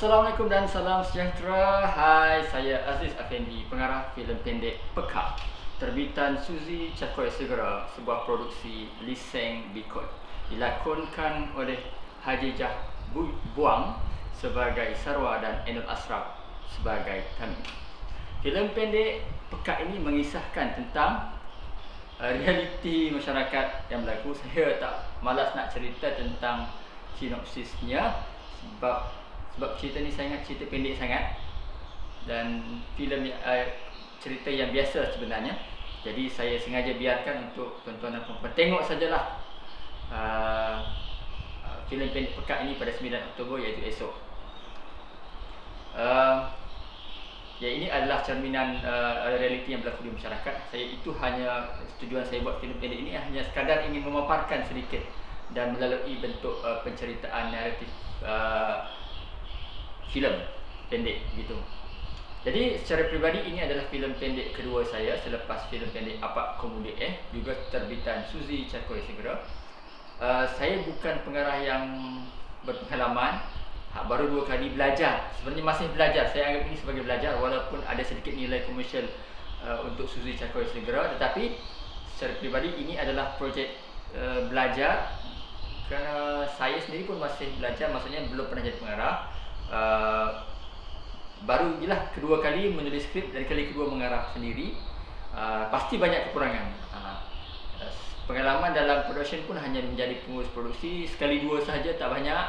Assalamualaikum dan salam sejahtera. Hai, saya Aziz Afendi, pengarah filem pendek Peka, terbitan Suzy Cakoy Segera, sebuah produksi Liseng Bikut, dilakonkan oleh Hajijah Buang sebagai Sarwa dan Enul Asraf sebagai Tami. Filem pendek Peka ini mengisahkan tentang realiti masyarakat yang berlaku. Saya tak malas nak cerita tentang sinopsisnya sebab cerita ni sangat cerita pendek sangat, dan filem cerita yang biasa sebenarnya. Jadi saya sengaja biarkan untuk tuan-tuan dan puan-puan tengok sajalah filem pendek Pekat ini pada 9 Oktober, iaitu esok. Ya, ini adalah cerminan realiti yang berlaku di masyarakat. Tujuan saya buat filem pendek ini hanya sekadar ingin memaparkan sedikit dan melalui bentuk penceritaan naratif filem pendek gitu. Jadi secara peribadi ini adalah filem pendek kedua saya selepas filem pendek Apa Komudi juga terbitan Suzy Cakoy Segera. Saya bukan pengarah yang berpengalaman, baru 2 kali belajar. Sebenarnya masih belajar. Saya anggap ini sebagai belajar, walaupun ada sedikit nilai komersial untuk Suzy Cakoy Segera, tetapi secara peribadi ini adalah projek belajar, kerana saya sendiri pun masih belajar, maksudnya belum pernah jadi pengarah. Baru jelah kedua kali menulis skrip dan kali kedua mengarah sendiri. Pasti banyak kekurangan. Pengalaman dalam production pun hanya menjadi pengurus produksi sekali dua sahaja, tak banyak.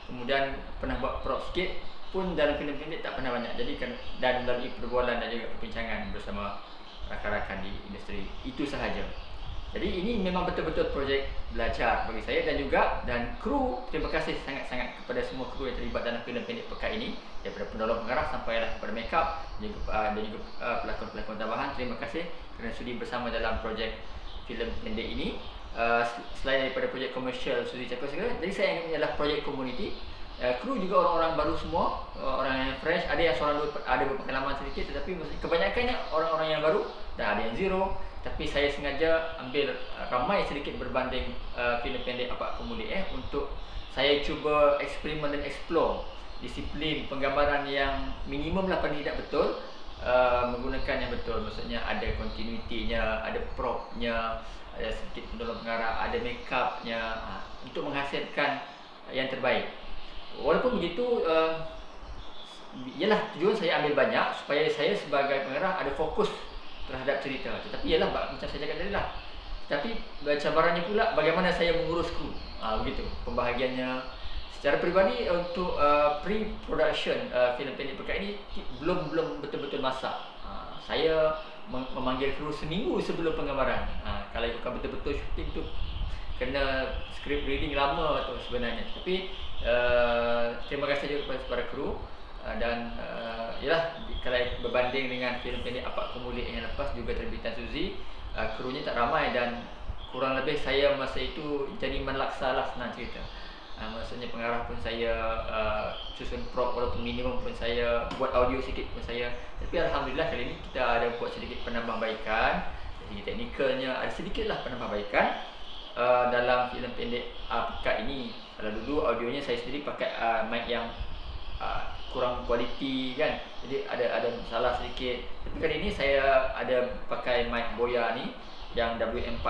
Kemudian pernah buat prop sikit pun dalam filem pendek tak pernah banyak. Jadi dan melalui perbualan dan juga perbincangan bersama rakan-rakan di industri, itu sahaja. Jadi ini memang betul-betul projek belajar bagi saya dan kru. Terima kasih sangat-sangat kepada semua kru yang terlibat dalam filem pendek Pekat ini, daripada penolong pengarah sampailah kepada makeup dan juga pelakon-pelakon tambahan. Terima kasih kerana sudi bersama dalam projek filem pendek ini. Selain daripada projek komersial Suzy Cakoy Segera, jadi saya anggap ini adalah projek komuniti. Kru juga orang-orang baru semua, orang yang fresh. Ada yang seorang dua ada berpengalaman sedikit, tetapi kebanyakannya orang-orang yang baru dan ada yang zero. Tapi saya sengaja ambil ramai sedikit berbanding filem pendek Apa Komudi untuk saya cuba eksperimen dan explore disiplin penggambaran yang minimum lah, paling tidak betul, menggunakan yang betul. Maksudnya ada continuity-nya, ada prop-nya, ada sedikit penolong pengarah, ada make-up-nya, untuk menghasilkan yang terbaik. Walaupun begitu, ialah tujuan saya ambil banyak supaya saya sebagai pengarah ada fokus terhadap cerita. Tetapi ialah macam saya cakap tadi lah, tapi cabarannya pula bagaimana saya mengurus kru. Begitu pembahagiannya. Secara peribadi untuk pre-production filem pendek Pekat ini belum betul-betul masak. Saya memanggil kru seminggu sebelum penggambaran. Kalau bukan betul-betul syuting tu kena script reading lama tu sebenarnya. Tapi terima kasih juga kepada kru. Dan ialah kalau berbanding dengan filem pendek Apa Komudi yang lepas juga terbitan Suzy, krunya tak ramai dan kurang lebih saya masa itu jadi melaksa lah, senang cerita. Maksudnya pengarah pun saya susun prop, walaupun minimum pun saya buat audio sikit pun saya. Tapi alhamdulillah kali ini kita ada buat sedikit penambahbaikan. Jadi teknikalnya ada sedikitlah penambahbaikan dalam filem pendek Pekat ini. Kalau dulu audionya saya sendiri pakai mic yang kurang kualiti kan, jadi ada masalah sedikit. Tapi kali ini saya ada pakai mic Boya ni yang WM4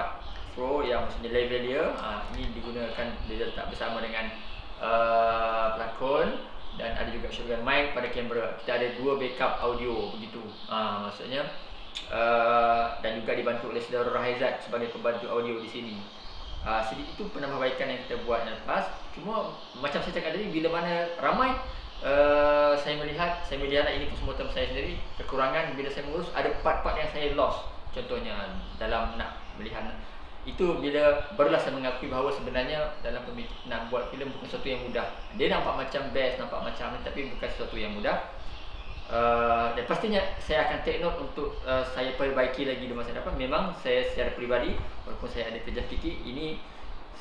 Pro, yang maksudnya level dia ini digunakan, dia letak bersama dengan pelakon, dan ada juga shotgun mic pada kamera. Kita ada 2 backup audio begitu, maksudnya dan juga dibantu oleh saudara Rahizat sebagai pembantu audio di sini. Sedikit itu penambahbaikan yang kita buat yang lepas. Cuma macam saya cakap tadi, bila mana ramai saya melihat ini kesemutan saya sendiri, kekurangan bila saya mengurus. Ada part-part yang saya lost. Contohnya dalam nak melihat itu, bila barulah saya mengakui bahawa sebenarnya dalam nak buat filem bukan sesuatu yang mudah. Dia nampak macam best, nampak macam ni, tapi bukan sesuatu yang mudah. Dan pastinya saya akan take note untuk saya perbaiki lagi di masa depan. Memang saya secara peribadi, walaupun saya ada kerja fikir ini,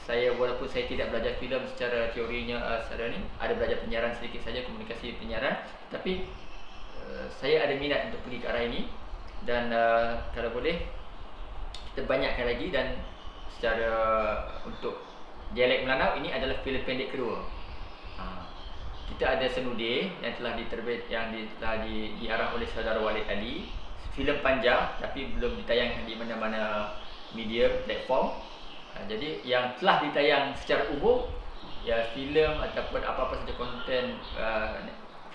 walaupun saya tidak belajar filem secara teorinya, secara ni, ada belajar penyiaran sedikit saja, komunikasi penyiaran, tapi saya ada minat untuk pergi ke arah ini. Dan kalau boleh kita banyakkan lagi. Dan secara untuk dialek Melanau, ini adalah filem pendek kedua. kita ada Senudir yang telah diarah oleh saudara Walid Ali. Filem panjang tapi belum ditayangkan di mana-mana media platform. Jadi yang telah ditayang secara umum ya filem ataupun apa-apa saja konten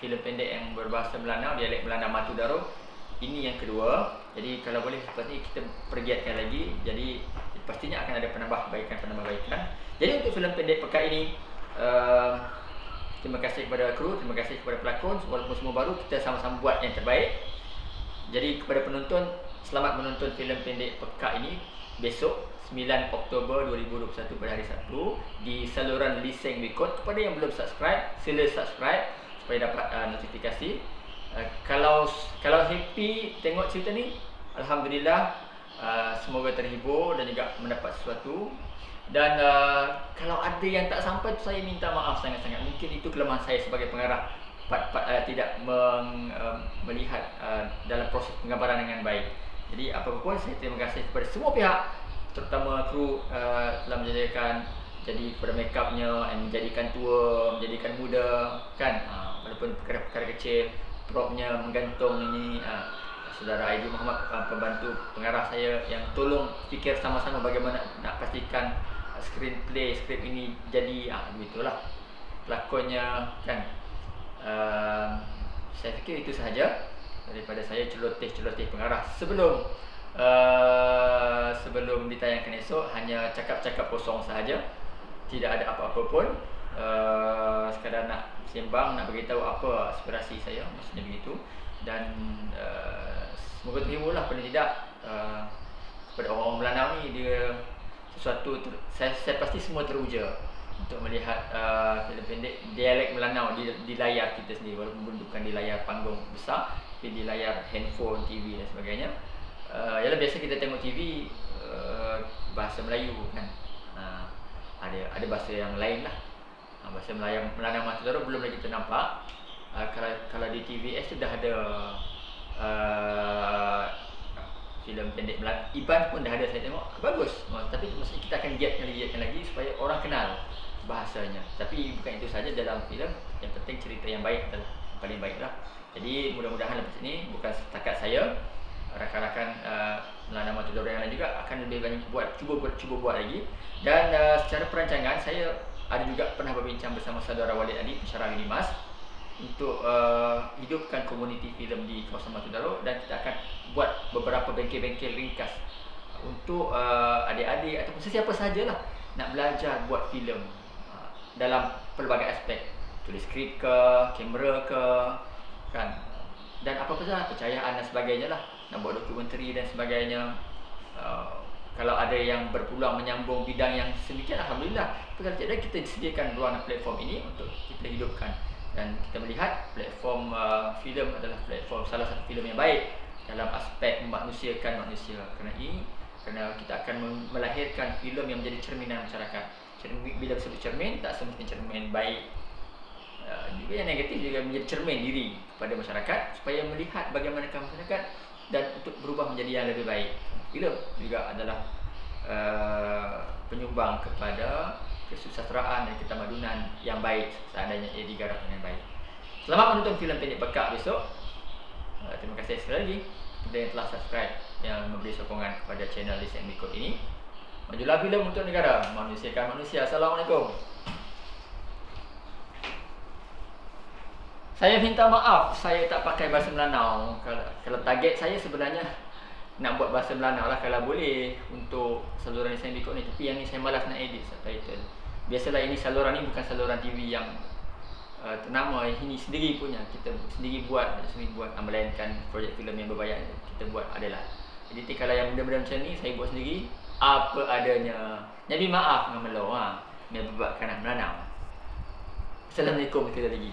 filem pendek yang berbahasa Melanau, dialek Melanau Matu Daro, ini yang kedua. Jadi kalau boleh seperti kita pergiatkan lagi. Jadi pastinya akan ada penambahbaikan. Jadi untuk filem pendek pekan ini, terima kasih kepada kru, terima kasih kepada pelakon. Walaupun semua baru, kita sama-sama buat yang terbaik. Jadi kepada penonton, selamat menonton filem pendek pekan ini besok 9 Oktober 2021 pada hari Sabtu di saluran Lee Seng Record. Kepada yang belum subscribe, sila subscribe supaya dapat notifikasi. Kalau happy tengok cerita ni, alhamdulillah, semoga terhibur dan juga mendapat sesuatu. Dan kalau ada yang tak sampai tu, saya minta maaf sangat-sangat. Mungkin itu kelemahan saya sebagai pengarah, tidak melihat dalam proses penggambaran dengan baik. Jadi apapun, saya terima kasih kepada semua pihak, terutama kru telah menjadikan, jadi kepada make upnya, menjadikan tua, menjadikan muda kan, walaupun perkara-perkara kecil, propnya menggantung ini, saudara Aidil Muhammad, pembantu pengarah saya, yang tolong fikir sama-sama bagaimana nak pastikan screenplay, skrip ini jadi begitulah lakonnya kan. Saya fikir itu sahaja daripada saya celoteh pengarah sebelum ditayangkan esok. Hanya cakap-cakap kosong sahaja, tidak ada apa-apa pun, sekadar nak sembang, nak beritahu apa aspirasi saya, maksudnya begitu. Dan semoga terhiburlah, paling tidak kepada orang-orang Melanau ni, dia sesuatu saya pasti semua teruja untuk melihat filem pendek dialek Melanau di layar kita sendiri, walaupun bukan di layar panggung besar, tapi di layar handphone, TV dan sebagainya. Yalah, biasa kita tengok TV bahasa Melayu kan, ada bahasa yang lain lah. Bahasa Melanau Matu Daro belum lagi kita nampak. Kalau di TVS sudah ada filem pendek Melanau, Iban pun dah ada, saya tengok bagus. Tapi maksudnya kita akan giatkan lagi supaya orang kenal bahasanya. Tapi bukan itu saja dalam filem, yang penting cerita yang baik adalah paling baik lah. Jadi mudah-mudahan lepas ini bukan setakat saya, rakan-rakan Melanau Matu Daro yang lain juga akan lebih banyak cuba buat lagi. Dan secara perancangan, saya ada juga pernah berbincang bersama saudara Walid Ali, pensyarah Unimas, untuk hidupkan komuniti filem di kawasan Matu Daro. Dan kita akan buat beberapa bengkel-bengkel ringkas untuk adik-adik ataupun sesiapa sahajalah nak belajar buat filem dalam pelbagai aspek, tulis skrip ke, kamera ke kan, dan apa-apa sahaja, percayaan dan sebagainya lah, nak buat dokumentari dan sebagainya. Kalau ada yang berpeluang menyambung bidang yang sedemikian, alhamdulillah. Kalau tidak, kita disediakan ruang platform ini untuk kita hidupkan. Dan kita melihat platform filem adalah platform, salah satu filem yang baik dalam aspek memanusiakan manusia. Kerana kita akan melahirkan filem yang menjadi cerminan masyarakat. Bila disebut cermin, tak semestinya cermin baik, juga yang negatif juga menjadi cermin diri kepada masyarakat, supaya melihat bagaimanakah masyarakat dan untuk berubah menjadi yang lebih baik. Filem juga adalah penyumbang kepada kesusastraan dan ketamadunan yang baik seandainya ia digarap dengan baik. Selamat menonton filem pendek Pekak besok. Terima kasih sekali lagi kepada yang telah subscribe, yang memberi sokongan kepada channel Lee Seng Record ini. Majulah filem untuk negara, manusiakan manusia. Assalamualaikum. Saya minta maaf, saya tak pakai bahasa Melanau. Kalau target saya sebenarnya nak buat bahasa Melanau lah kalau boleh untuk saluran Lee Seng Record ni. Tapi yang ni saya malas nak edit subtitle. Biasalah ini saluran ni bukan saluran TV yang ternama, ini sendiri punya. Kita sendiri buat melainkan projek filem yang berbayar kita buat adalah. Jadi kalau yang benda-benda macam ni saya buat sendiri apa adanya. Jadi maaf dengan Melo, biar berbab kanan Melanau. Assalamualaikum sekali lagi.